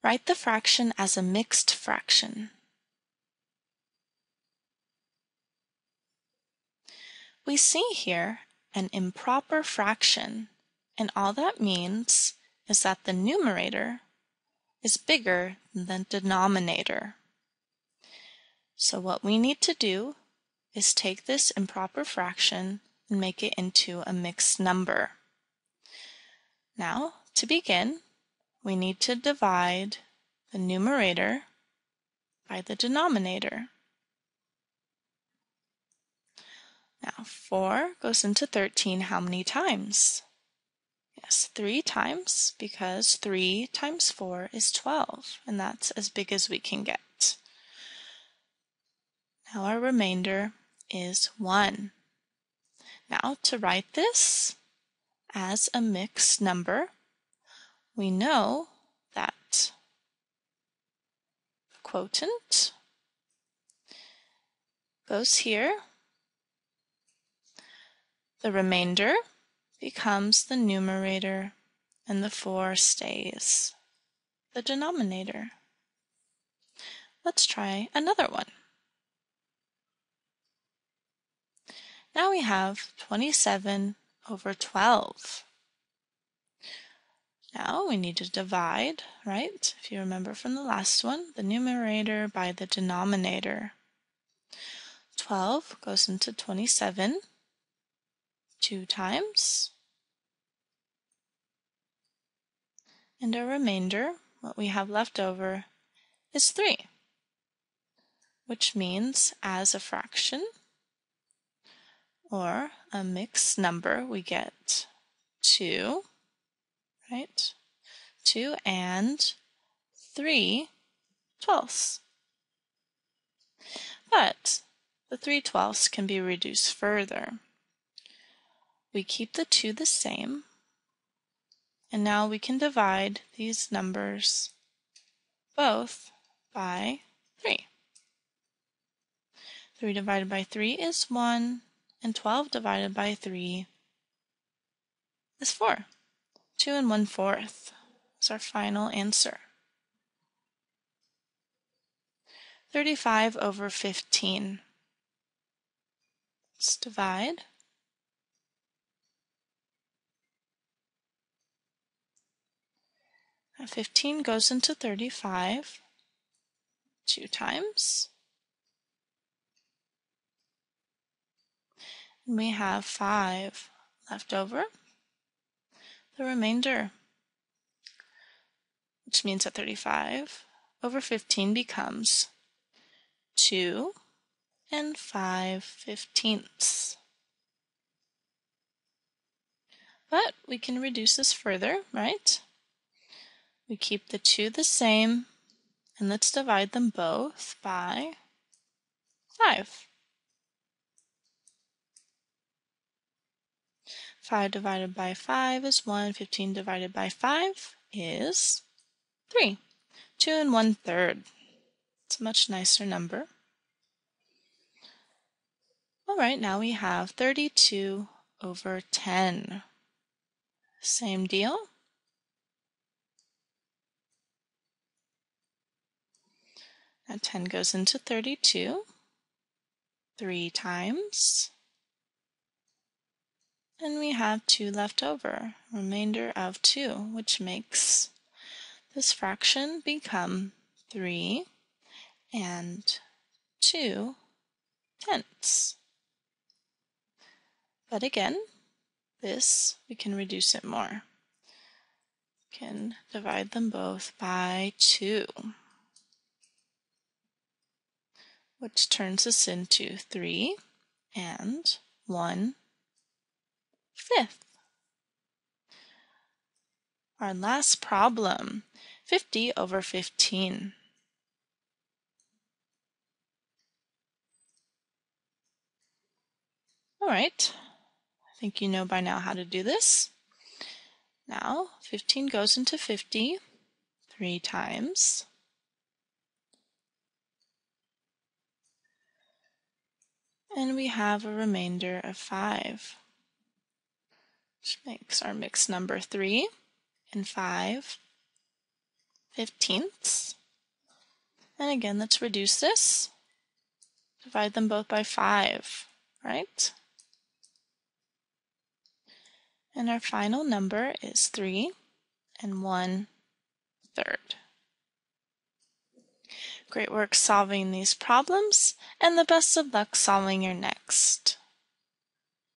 Write the fraction as a mixed fraction. We see here an improper fraction, and all that means is that the numerator is bigger than the denominator. So what we need to do is take this improper fraction and make it into a mixed number. Now, to begin, we need to divide the numerator by the denominator. Now, 4 goes into 13 how many times? Yes, 3 times, because 3 times 4 is 12, and that's as big as we can get. Now our remainder is 1. Now, to write this as a mixed number, we know that the quotient goes here. The remainder becomes the numerator, and the 4 stays the denominator. Let's try another one. Now we have 27 over 12. Now we need to divide, right? If you remember from the last one, the numerator by the denominator. 12 goes into 27 2 times. And our remainder, what we have left over, is 3, which means as a fraction or a mixed number, we get 2, right? 2 and 3 twelfths. But the 3 twelfths can be reduced further. We keep the 2 the same, and now we can divide these numbers both by 3. 3 divided by 3 is 1, and 12 divided by 3 is 4. 2 1/4 is our final answer. 35 over 15. Let's divide. Now 15 goes into 35 2 times. And we have 5 left over. The remainder, which means that 35 over 15 becomes 2 5/15. But we can reduce this further, right? We keep the 2 the same, and let's divide them both by 5. 5 divided by 5 is 1. 15 divided by 5 is 3. 2 1/3. It's a much nicer number. All right, now we have 32 over 10. Same deal. Now 10 goes into 32 3 times. And we have 2 left over, remainder of 2, which makes this fraction become 3 2/10. But again, this, we can reduce it more. We can divide them both by 2, which turns us into 3 1/5. Our last problem, 50 over 15. All right, I think you know by now how to do this. Now, 15 goes into 50 3 times. And we have a remainder of 5, which makes our mixed number 3 5 15ths. And again, let's reduce this. Divide them both by 5, right? And our final number is 3 1/3. Great work solving these problems, and the best of luck solving your next.